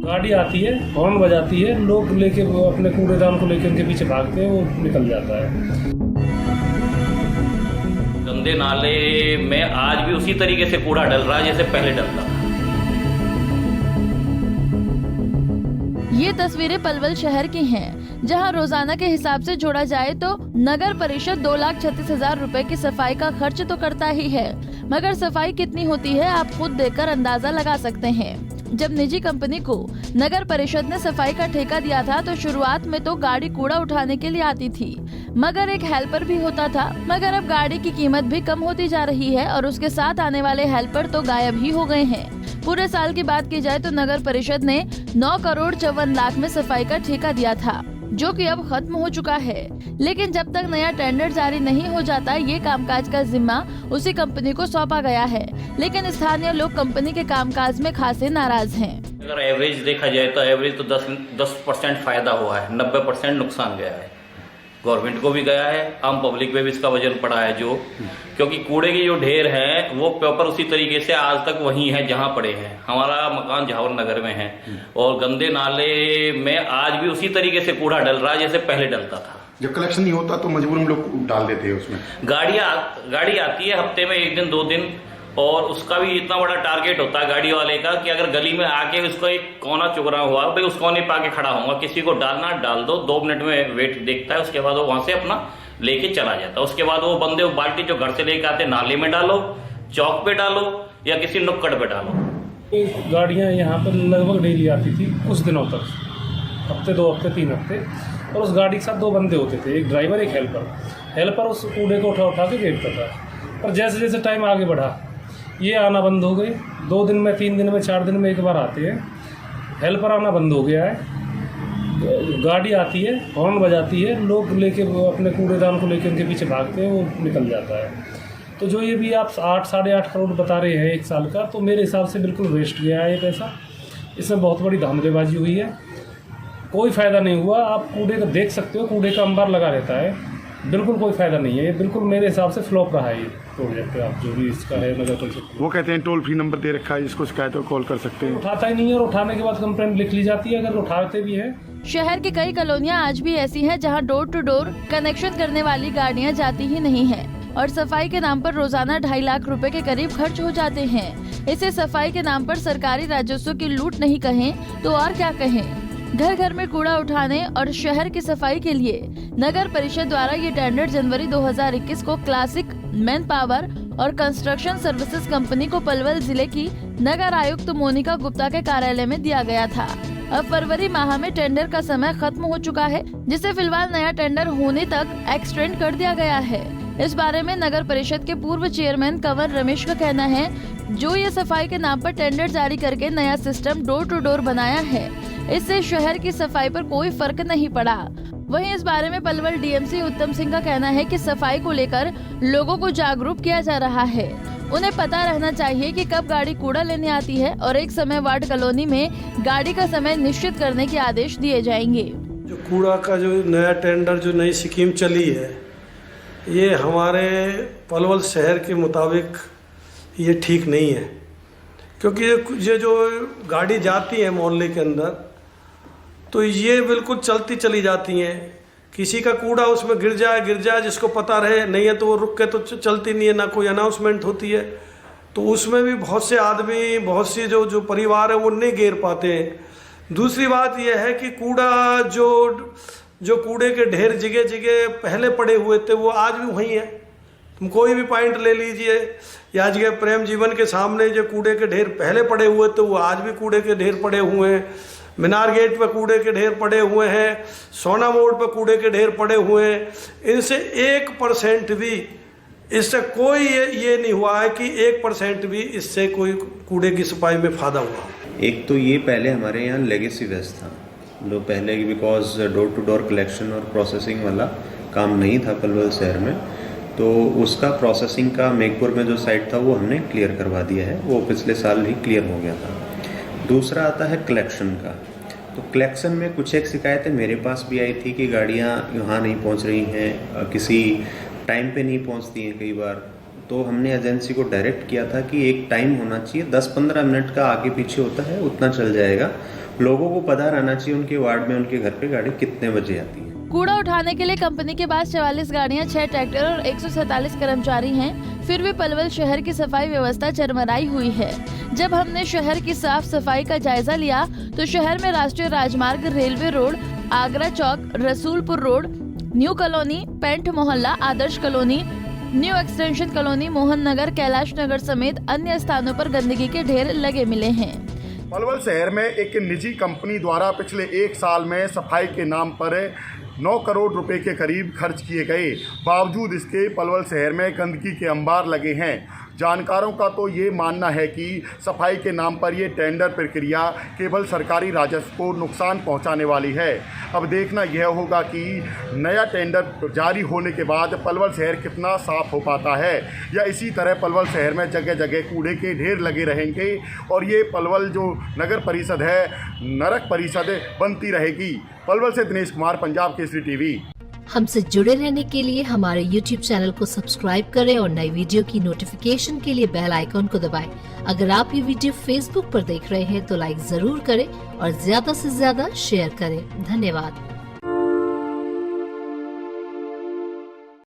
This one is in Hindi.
गाड़ी आती है, हॉर्न बजाती है, लोग लेके वो अपने कूड़ेदान को लेके उनके पीछे भागते हैं, वो निकल जाता है। गंदे नाले में आज भी उसी तरीके से कूड़ा डल रहा है जैसे पहले डलता था। ये तस्वीरें पलवल शहर की हैं, जहां रोजाना के हिसाब से जोड़ा जाए तो नगर परिषद 2,36,000 रुपए की सफाई का खर्च तो करता ही है, मगर सफाई कितनी होती है आप खुद देखकर अंदाजा लगा सकते हैं। जब निजी कंपनी को नगर परिषद ने सफाई का ठेका दिया था तो शुरुआत में तो गाड़ी कूड़ा उठाने के लिए आती थी, मगर एक हेल्पर भी होता था। मगर अब गाड़ी की कीमत भी कम होती जा रही है और उसके साथ आने वाले हेल्पर तो गायब ही हो गए हैं। पूरे साल की बात की जाए तो नगर परिषद ने 9 करोड़ 54 लाख में सफाई का ठेका दिया था, जो कि अब खत्म हो चुका है। लेकिन जब तक नया टेंडर जारी नहीं हो जाता, ये कामकाज का जिम्मा उसी कंपनी को सौंपा गया है। लेकिन स्थानीय लोग कंपनी के कामकाज में खासे नाराज हैं। अगर एवरेज देखा जाए तो एवरेज तो 10% फायदा हुआ है, 90% नुकसान गया है। गवर्नमेंट को भी गया है, आम पब्लिक पे भी इसका वजन पड़ा है जो, क्योंकि कूड़े की जो ढेर है वो प्रॉपर उसी तरीके से आज तक वहीं है जहां पड़े हैं। हमारा मकान झावर नगर में है और गंदे नाले में आज भी उसी तरीके से कूड़ा डल रहा है जैसे पहले डलता था। जब कलेक्शन नहीं होता तो मजबूरन लोग डाल देते हैं उसमें। गाड़ी आती है हफ्ते में 1 दिन 2 दिन, और उसका भी इतना बड़ा टारगेट होता है गाड़ी वाले का कि अगर गली में आके उसको एक कोना चुगरा हुआ भाई उस कोने पे आके खड़ा होगा, किसी को डालना डाल दो, 2 मिनट में वेट देखता है, उसके बाद वो वहां से अपना लेके चला जाता है। उसके बाद वो बंदे बाल्टी जो घर से लेके आते नाले में डालो, चौक पे डालो या किसी नुक्कड़ पे डालो। गाड़ियाँ यहाँ पर लगभग डेली आती थी कुछ दिनों तक, हफ्ते 2 हफ्ते 3 हफ्ते, और उस गाड़ी के साथ 2 बंदे होते थे, एक ड्राइवर एक हेल्पर उस कूड़े को उठा के फेंकता था। पर जैसे जैसे टाइम आगे बढ़ा ये आना बंद हो गए। 2 दिन में 3 दिन में 4 दिन में एक बार आते हैं, हेल्पर आना बंद हो गया है। गाड़ी आती है, हॉर्न बजाती है, लोग लेके वो अपने कूड़ेदान को लेके उनके पीछे भागते हैं, वो निकल जाता है। तो जो ये भी आप 8 साढ़े 8 करोड़ बता रहे हैं 1 साल का, तो मेरे हिसाब से बिल्कुल वेस्ट गया है ये पैसा। इसमें बहुत बड़ी धांधलेबाजी हुई है, कोई फ़ायदा नहीं हुआ। आप कूड़े को देख सकते हो, कूड़े का अंबार लगा रहता है, बिल्कुल कोई फ़ायदा नहीं है। ये बिल्कुल मेरे हिसाब से फ्लॉप रहा है ये प्रोजेक्ट। आप जो भी इसका है नगर परिषद, वो कहते हैं टोल फ्री नंबर दे रखा है, जिसको शिकायत हो कॉल कर सकते हैं। उठाता ही नहीं है और उठाने के बाद कंप्लेंट लिख ली जाती है अगर उठाते भी है। शहर की कई कॉलोनियां आज भी ऐसी हैं जहां डोर टू डोर कनेक्शन करने वाली गाड़ियां जाती ही नहीं हैं और सफाई के नाम पर रोजाना 2.5 लाख रुपए के करीब खर्च हो जाते हैं। इसे सफाई के नाम पर सरकारी राजस्व की लूट नहीं कहें तो और क्या कहें। घर घर में कूड़ा उठाने और शहर की सफाई के लिए नगर परिषद द्वारा ये टेंडर जनवरी 2021 को क्लासिक मैन पावर और कंस्ट्रक्शन सर्विसेज कंपनी को पलवल जिले की नगर आयुक्त मोनिका गुप्ता के कार्यालय में दिया गया था। अब फरवरी माह में टेंडर का समय खत्म हो चुका है, जिसे फिलहाल नया टेंडर होने तक एक्सटेंड कर दिया गया है। इस बारे में नगर परिषद के पूर्व चेयरमैन कंवर रमेश का कहना है, जो ये सफाई के नाम पर टेंडर जारी करके नया सिस्टम डोर टू डोर बनाया है, इससे शहर की सफाई पर कोई फर्क नहीं पड़ा। वहीं इस बारे में पलवल डीएमसी उत्तम सिंह का कहना है कि सफाई को लेकर लोगों को जागरूक किया जा रहा है। उन्हें पता रहना चाहिए कि कब गाड़ी कूड़ा लेने आती है और एक समय वार्ड कॉलोनी में गाड़ी का समय निश्चित करने के आदेश दिए जाएंगे। जो कूड़ा का जो नया टेंडर जो नई स्कीम चली है, ये हमारे पलवल शहर के मुताबिक ये ठीक नहीं है, क्योंकि ये जो गाड़ी जाती है मोहल्ले के अंदर तो ये बिल्कुल चलती चली जाती हैं। किसी का कूड़ा उसमें गिर जाए जिसको पता रहे, नहीं है तो वो रुक के तो चलती नहीं है, ना कोई अनाउंसमेंट होती है। तो उसमें भी बहुत से आदमी, बहुत सी जो परिवार है वो नहीं गिर पाते हैं। दूसरी बात यह है कि कूड़ा जो कूड़े के ढेर जगह जगह पहले पड़े हुए थे वो आज भी वहीं है। तुम कोई भी पॉइंट ले लीजिए, या जगह प्रेम जीवन के सामने जो कूड़े के ढेर पहले पड़े हुए थे वो आज भी कूड़े के ढेर पड़े हुए हैं। मीनार गेट पे कूड़े के ढेर पड़े हुए हैं, सोना मोड़ पे कूड़े के ढेर पड़े हुए हैं। इनसे 1% भी, इससे कोई ये नहीं हुआ है कि 1% भी इससे कोई कूड़े की सफाई में फायदा हुआ। एक तो ये पहले हमारे यहाँ लेगेसी वेस्ट था, जो पहले because door to door collection और प्रोसेसिंग वाला काम नहीं था पलवल शहर में, तो उसका प्रोसेसिंग का मेघपुर में जो साइट था वो हमने क्लियर करवा दिया है, वो पिछले साल ही क्लियर हो गया था। दूसरा आता है कलेक्शन का। तो कलेक्शन में कुछ एक शिकायतें मेरे पास भी आई थी कि गाड़ियाँ यहाँ नहीं पहुँच रही हैं, किसी टाइम पे नहीं पहुँचती हैं कई बार। तो हमने एजेंसी को डायरेक्ट किया था कि एक टाइम होना चाहिए, 10-15 मिनट का आगे पीछे होता है उतना चल जाएगा, लोगों को पता रहना चाहिए उनके वार्ड में उनके घर पे गाड़ी कितने बजे आती है। कूड़ा उठाने के लिए कंपनी के पास 44 गाड़ियां, 6 ट्रैक्टर और 147 कर्मचारी हैं। फिर भी पलवल शहर की सफाई व्यवस्था चरमराई हुई है। जब हमने शहर की साफ सफाई का जायजा लिया तो शहर में राष्ट्रीय राजमार्ग, रेलवे रोड, आगरा चौक, Rasulpur road, new colony, paint मोहल्ला, Adarsh colony, new extension colony, Mohan Nagar, Kailash Nagar समेत अन्य स्थानों पर गंदगी के ढेर लगे मिले हैं। पलवल शहर में एक निजी कंपनी द्वारा पिछले 1 साल में सफाई के नाम पर 9 करोड़ रुपए के करीब खर्च किए गए। बावजूद इसके पलवल शहर में गंदगी के अंबार लगे हैं। जानकारों का तो ये मानना है कि सफाई के नाम पर ये टेंडर प्रक्रिया केवल सरकारी राजस्व को नुकसान पहुंचाने वाली है। अब देखना यह होगा कि नया टेंडर जारी होने के बाद पलवल शहर कितना साफ हो पाता है, या इसी तरह पलवल शहर में जगह जगह कूड़े के ढेर लगे रहेंगे और ये पलवल जो नगर परिषद है नरक परिषद बनती रहेगी। पलवल से दिनेश कुमार, पंजाब केसरी टीवी। हमसे जुड़े रहने के लिए हमारे YouTube चैनल को सब्सक्राइब करें और नई वीडियो की नोटिफिकेशन के लिए बेल आइकॉन को दबाएं। अगर आप ये वीडियो Facebook पर देख रहे हैं तो लाइक जरूर करें और ज्यादा से ज्यादा शेयर करें। धन्यवाद।